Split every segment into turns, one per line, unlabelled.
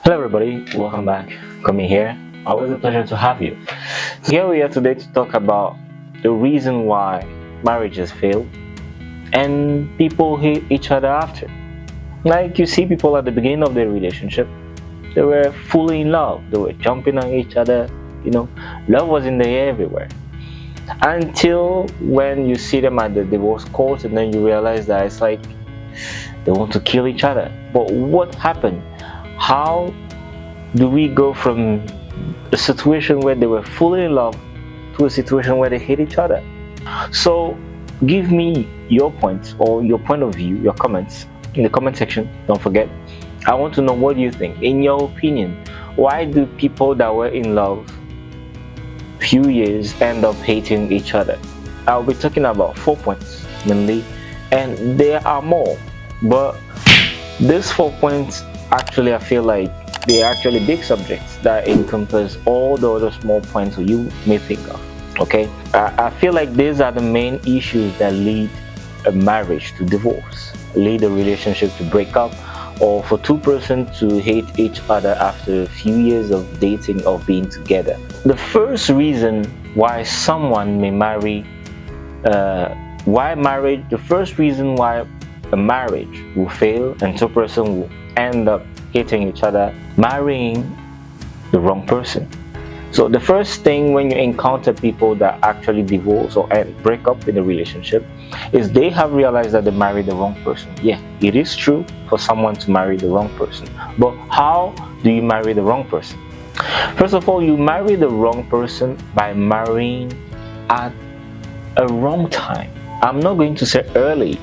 Hello everybody, welcome back. Coming here. Always a pleasure to have you. Here we are today to talk about the reason why marriages fail and people hate each other after. Like you see people at the beginning of their relationship, they were fully in love, they were jumping on each other, love was in the air everywhere. Until when you see them at the divorce court and then you realize that it's like they want to kill each other. But what happened? How do we go from a situation where they were fully in love to a situation where they hate each other? So give me your points or your point of view, your comments in the comment section. Don't forget, I want to know what you think. In your opinion, why do people that were in love few years end up hating each other? I'll be talking about 4 points mainly, and there are more, but these 4 points actually, I feel like they're actually big subjects that encompass all the other small points you may think of. Okay, I feel like these are the main issues that lead a marriage to divorce, lead a relationship to break up, or for two persons to hate each other after a few years of dating or being together. The first reason why someone may marry, the first reason why a marriage will fail and two persons will end up hating each other, marrying the wrong person. So the first thing when you encounter people that actually divorce or break up in a relationship is they have realized that they married the wrong person. Yeah, it is true for someone to marry the wrong person, but how do you marry the wrong person? First of all, you marry the wrong person by marrying at a wrong time. I'm not going to say early,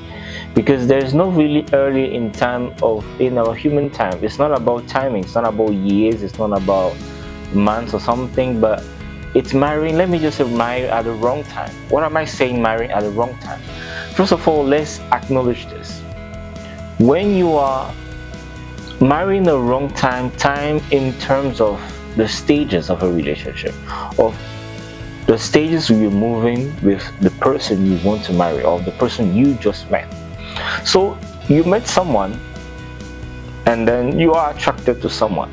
because there's no really early in our human time. It's not about timing, it's not about years, it's not about months or something, but it's marrying. Let me just say marry at the wrong time. What am I saying, marrying at the wrong time? First of all, let's acknowledge this. When you are marrying the wrong time in terms of the stages of a relationship, of the stages you're moving with the person you want to marry or the person you just met. So you met someone and then you are attracted to someone,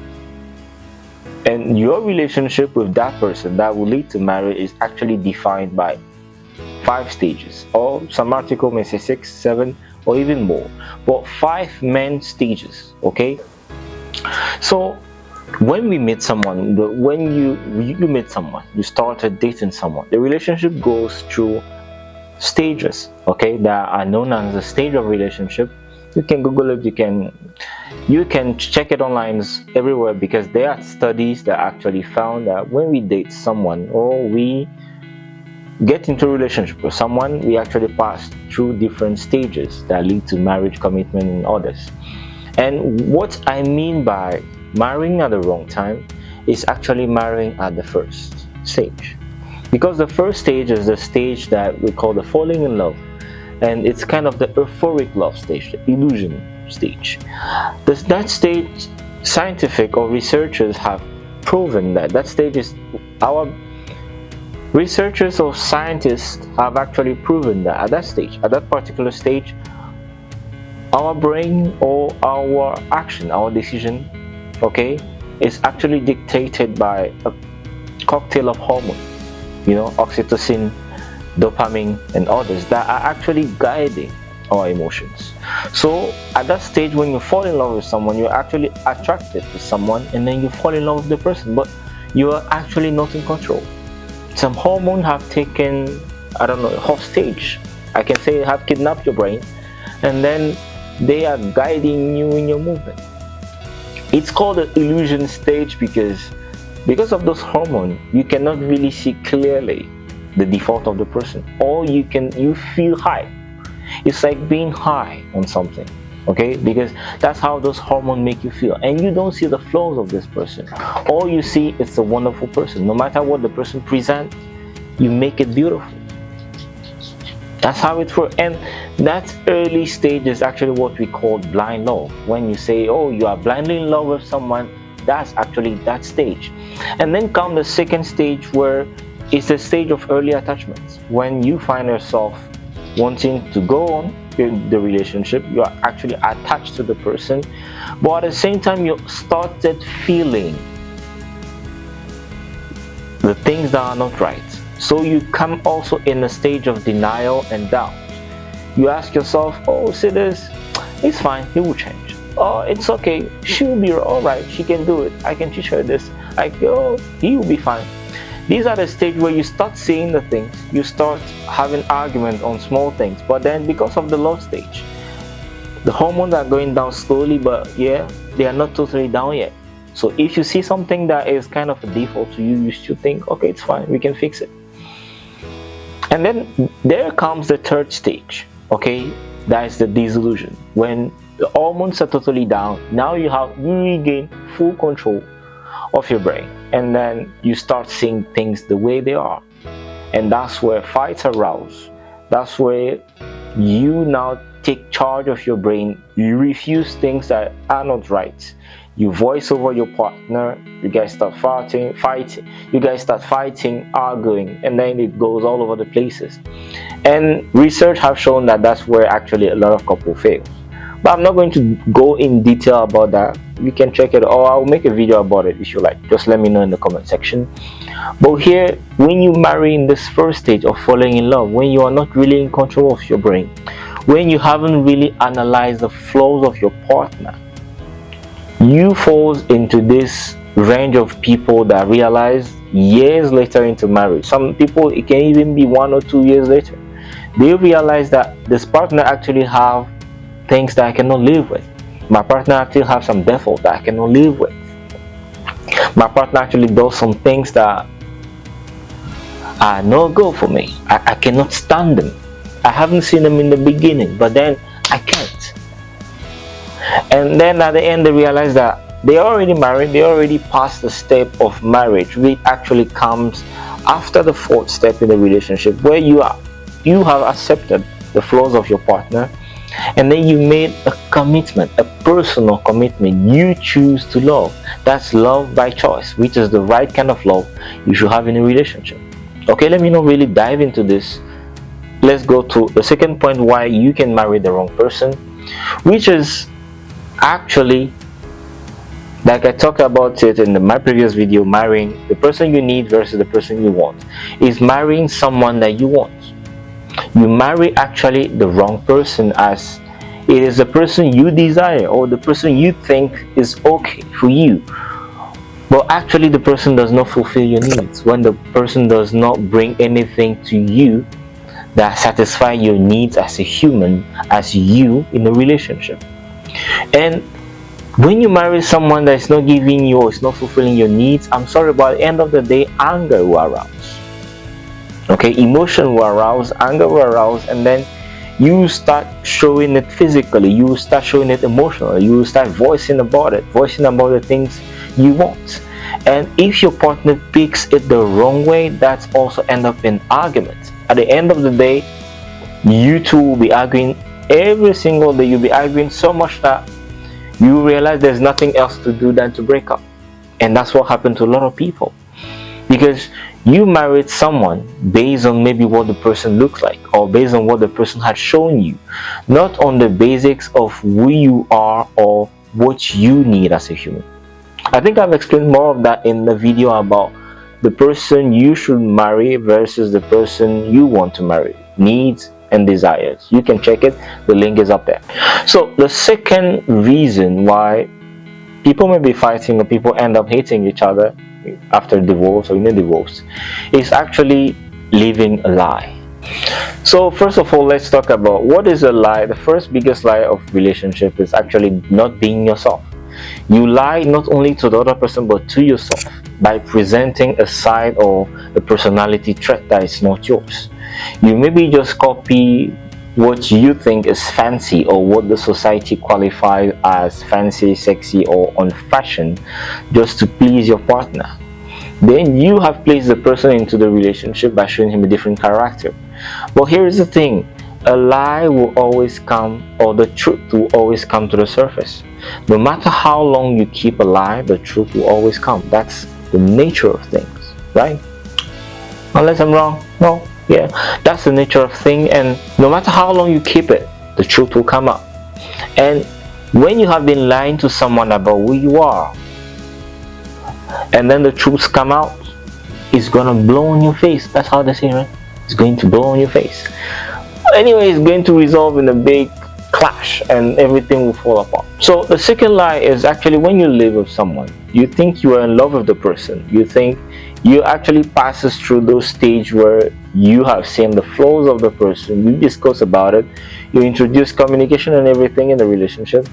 and your relationship with that person that will lead to marriage is actually defined by 5 stages, or some article may say 6, 7, or even more, but 5 main stages. Okay, so when we meet someone, when you meet someone, you started dating someone, the relationship goes through stages, okay, that are known as the stage of relationship. You can Google it, you can check it online everywhere, because there are studies that actually found that when we date someone or we get into a relationship with someone, we actually pass through different stages that lead to marriage, commitment, and others. And what I mean by marrying at the wrong time is actually marrying at the first stage, because the first stage is the stage that we call the falling in love, and it's kind of the euphoric love stage, the illusion stage. That stage, scientific or researchers have proven that stage is, our researchers or scientists have actually proven that at that particular stage, our brain or our action, our decision, okay, is actually dictated by a cocktail of hormones, oxytocin, dopamine, and others that are actually guiding our emotions. So at that stage, when you fall in love with someone, you're actually attracted to someone, and then you fall in love with the person, but you are actually not in control. Some hormones have taken, hostage, I can say, have kidnapped your brain, and then they are guiding you in your movement. It's called the illusion stage because of those hormones, you cannot really see clearly the default of the person, or you feel high. It's like being high on something, okay, because that's how those hormones make you feel, and you don't see the flaws of this person. All you see is a wonderful person. No matter what the person presents, you make it beautiful. That's how it works. And that early stage is actually what we call blind love. When you say, oh, you are blindly in love with someone, that's actually that stage. And then come the second stage, where it's the stage of early attachments, when you find yourself wanting to go on in the relationship. You are actually attached to the person, but at the same time you started feeling the things that are not right. So you come also in a stage of denial and doubt. You ask yourself, oh, see this, it's fine, he will change. Oh, it's okay, she will be all right, she can do it, I can teach her this. Oh, he will be fine. These are the stage where you start seeing the things, you start having arguments on small things, but then because of the love stage, the hormones are going down slowly, but yeah, they are not totally down yet. So if you see something that is kind of a default to you, you still think, okay, it's fine, we can fix it. And then there comes the third stage, okay? That is the disillusion. When the hormones are totally down, now you regain full control of your brain, and then you start seeing things the way they are. And that's where fights arouse. That's where you now take charge of your brain. You refuse things that are not right. You voice over your partner. You guys start fighting. You guys start fighting, arguing, and then it goes all over the places. And research have shown that that's where actually a lot of couples fail. But I'm not going to go in detail about that. You can check it, or I'll make a video about it if you like. Just let me know in the comment section. But here, when you marry in this first stage of falling in love, when you are not really in control of your brain, when you haven't really analyzed the flaws of your partner, you fall into this range of people that realize years later into marriage. Some people, it can even be 1 or 2 years later, they realize that this partner actually have things that I cannot live with. My partner actually have some default that I cannot live with. My partner actually does some things that are no go for me. I cannot stand them. I haven't seen them in the beginning, but then I can't. And then at the end they realize that they are already married, they already passed the step of marriage, which actually comes after the fourth step in the relationship, where you have accepted the flaws of your partner, and then you made a commitment, a personal commitment. You choose to love. That's love by choice, which is the right kind of love you should have in a relationship. Okay, let me not really dive into this. Let's go to the second point, why you can marry the wrong person, which is actually, like I talked about it in my previous video, marrying the person you need versus the person you want, is marrying someone that you want. You marry actually the wrong person, as it is the person you desire or the person you think is okay for you, but actually the person does not fulfill your needs. When the person does not bring anything to you that satisfy your needs as a human, as you in a relationship. And when you marry someone that is not giving you or is not fulfilling your needs, I'm sorry, but at the end of the day, anger will arouse. Okay, emotion will arouse, anger will arouse, and then you start showing it physically, you start showing it emotionally, you start voicing about the things you want. And if your partner picks it the wrong way, that's also end up in argument. At the end of the day, you two will be arguing every single day. You'll be arguing so much that you realize there's nothing else to do than to break up. And that's what happened to a lot of people, because you married someone based on maybe what the person looks like, or based on what the person had shown you, not on the basics of who you are or what you need as a human. I think I've explained more of that in the video about the person you should marry versus the person you want to marry, needs and desires. You can check it, the link is up there. So the second reason why people may be fighting or people end up hating each other after divorce or in a divorce is actually living a lie. So first of all, let's talk about what is a lie. The first biggest lie of relationship is actually not being yourself. You lie not only to the other person but to yourself by presenting a side or a personality trait that is not yours. You maybe just copy what you think is fancy or what the society qualifies as fancy, sexy, or on fashion just to please your partner. Then you have placed the person into the relationship by showing him a different character. But here's the thing, a lie will always come, or the truth will always come to the surface. No matter how long you keep a lie, the truth will always come. That's the nature of things, right? Unless I'm wrong. No, Yeah, that's the nature of thing, and no matter how long you keep it, the truth will come out. And when you have been lying to someone about who you are, and then the truths come out, it's gonna blow on your face. That's how they say, right? It's going to blow on your face. Anyway, it's going to resolve in a big clash and everything will fall apart. So the second lie is actually when you live with someone, you think you are in love with the person. You think you actually passes through those stage where you have seen the flaws of the person, you discuss about it, you introduce communication and everything in the relationship.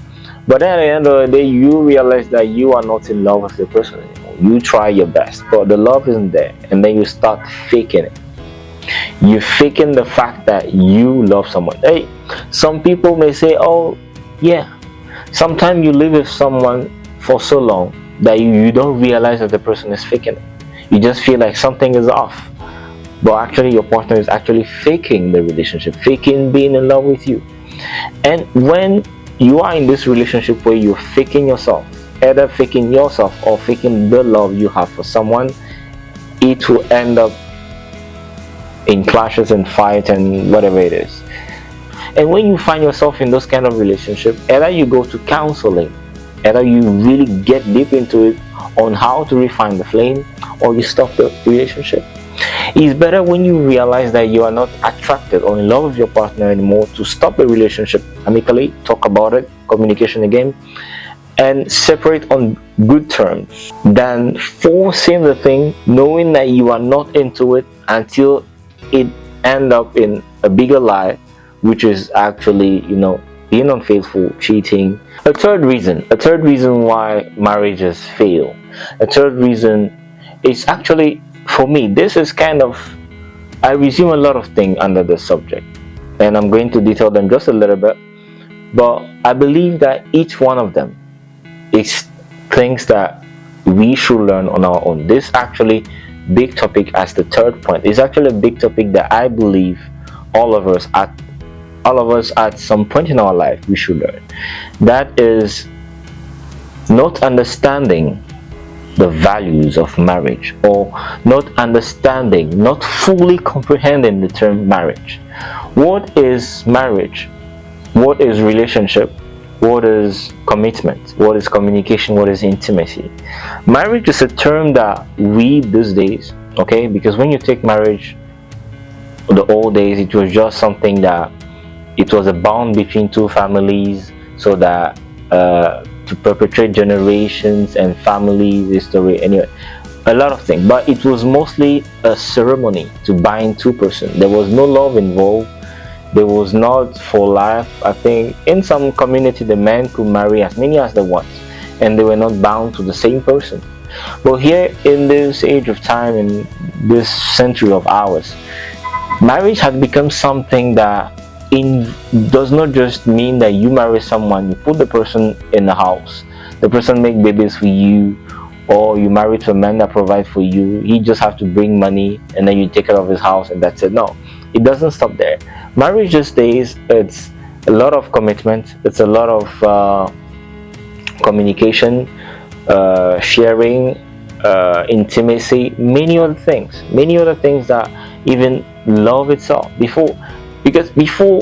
But then at the end of the day, you realize that you are not in love with the person anymore. You try your best, but the love isn't there, and then you start faking it. You're faking the fact that you love someone. Hey, some people may say, oh yeah, sometimes you live with someone for so long that you don't realize that the person is faking it. You just feel like something is off, but actually your partner is actually faking the relationship, faking being in love with you. And when you are in this relationship where you're faking yourself, either faking yourself or faking the love you have for someone, it will end up in clashes and fight and whatever it is. And when you find yourself in those kind of relationship, either you go to counseling, either you really get deep into it on how to refine the flame, or you stop the relationship. It's better when you realize that you are not attracted or in love with your partner anymore to stop the relationship amically, talk about it, communication again, and separate on good terms than forcing the thing knowing that you are not into it until it end up in a bigger lie, which is actually, being unfaithful, cheating. A third reason why marriages fail, a third reason is actually, for me, this is kind of, I resume a lot of things under this subject, and I'm going to detail them just a little bit, but I believe that each one of them is things that we should learn on our own. This actually big topic, as the third point, is actually a big topic that I believe all of us at some point in our life we should learn. That is not understanding the values of marriage, or not fully comprehending the term marriage. What is marriage? What is relationship? What is commitment? What is communication? What is intimacy? Marriage is a term that we these days, okay, because when you take marriage, the old days, it was just something that it was a bond between two families, so that to perpetuate generations and family history, anyway, a lot of things. But it was mostly a ceremony to bind two persons. There was no love involved. There was not for life. I think in some community the man could marry as many as they want, and they were not bound to the same person. But here in this age of time, in this century of ours, marriage has become something that does not just mean that you marry someone, you put the person in the house, the person make babies for you, or you marry to a man that provides for you. He just have to bring money and then you take care of his house and that's it. No, it doesn't stop there. Marriage these days, it's a lot of commitment, it's a lot of communication, sharing, intimacy, many other things that even love itself. Because before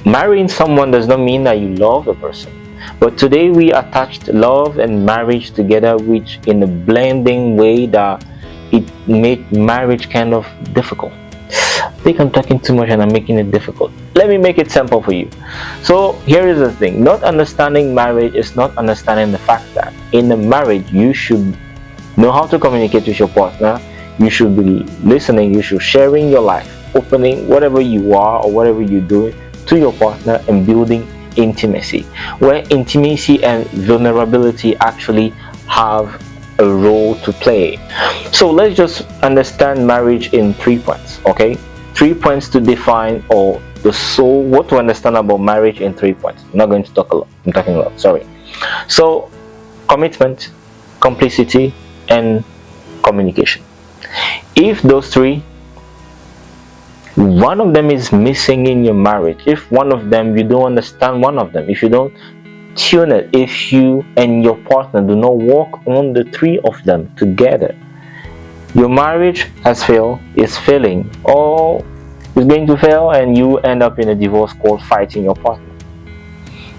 marrying someone does not mean that you love the person, but today we attached love and marriage together, which in a blending way that it made marriage kind of difficult. I think I'm talking too much and I'm making it difficult. Let me make it simple for you. So here is the thing: not understanding marriage is not understanding the fact that in a marriage you should know how to communicate with your partner, you should be listening, you should sharing your life, opening whatever you are or whatever you're doing to your partner, and building intimacy, where intimacy and vulnerability actually have a role to play. So let's just understand marriage in 3 points, okay? 3 points to define, or the soul, what to understand about marriage in 3 points. I'm not going to talk a lot, I'm talking a lot, sorry. So commitment, complicity, and communication. If those three, one of them is missing in your marriage, if one of them, you don't understand one of them, if you don't tune it, if you and your partner do not work on the three of them together, your marriage has failed, is failing, or is going to fail, and you end up in a divorce court fighting your partner.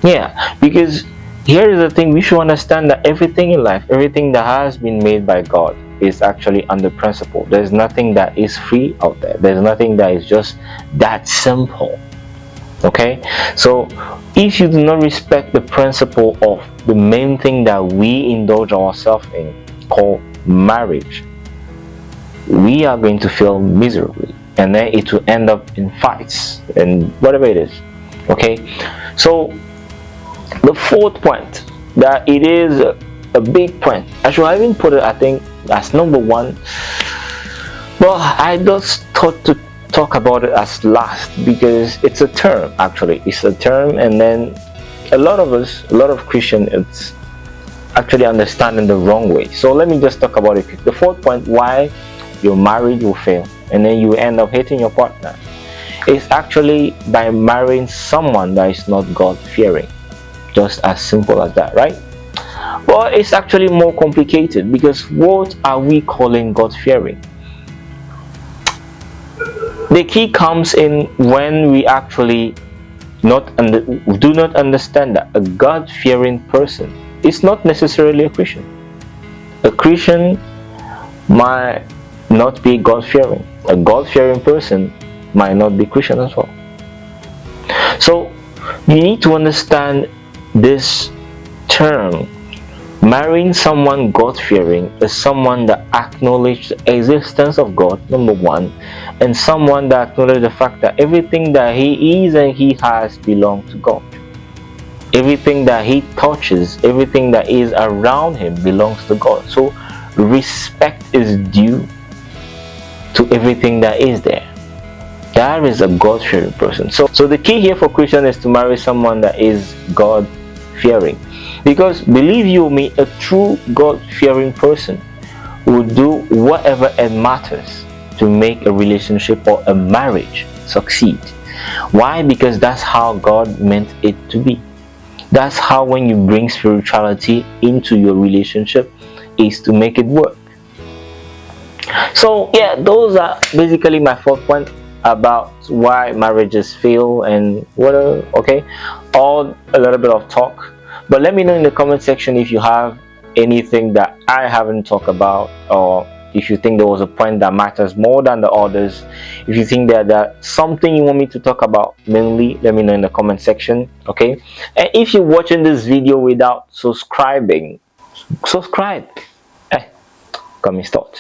Yeah, because here is the thing: we should understand that everything in life, everything that has been made by God, is actually under principle. There's nothing that is free out there. There's nothing that is just that simple. Okay, so if you do not respect the principle of the main thing that we indulge ourselves in, called marriage, we are going to fail miserably, and then it will end up in fights and whatever it is. Okay, so the fourth point, that it is a big point. I should even put it, I think, as number one. Well, I just thought to talk about it as last because it's a term. Actually, it's a term, and then a lot of us, a lot of Christians, it's actually understanding the wrong way. So let me just talk about it. The fourth point, why your marriage will fail and then you end up hating your partner, is actually by marrying someone that is not God-fearing. Just as simple as that, right? Well, it's actually more complicated, because what are we calling God-fearing? The key comes in when we actually do not understand that a God-fearing person is not necessarily a Christian. A Christian might not be God-fearing. A God-fearing person might not be Christian as well. So you need to understand this term. Marrying someone God-fearing is someone that acknowledges the existence of God, number one, and someone that acknowledges the fact that everything that he is and he has belongs to God. Everything that he touches, everything that is around him belongs to God. So respect is due to everything that is there. That is a God-fearing person. So the key here for Christian is to marry someone that is God-fearing. Because believe you me, a true God-fearing person will do whatever it matters to make a relationship or a marriage succeed. Why? Because that's how God meant it to be. That's how, when you bring spirituality into your relationship, is to make it work. So yeah, those are basically my fourth point about why marriages fail and whatever. Okay, all a little bit of talk. But let me know in the comment section if you have anything that I haven't talked about, or if you think there was a point that matters more than the others. If you think that something you want me to talk about mainly, let me know in the comment section. Okay, and if you're watching this video without subscribing, subscribe. Come and start.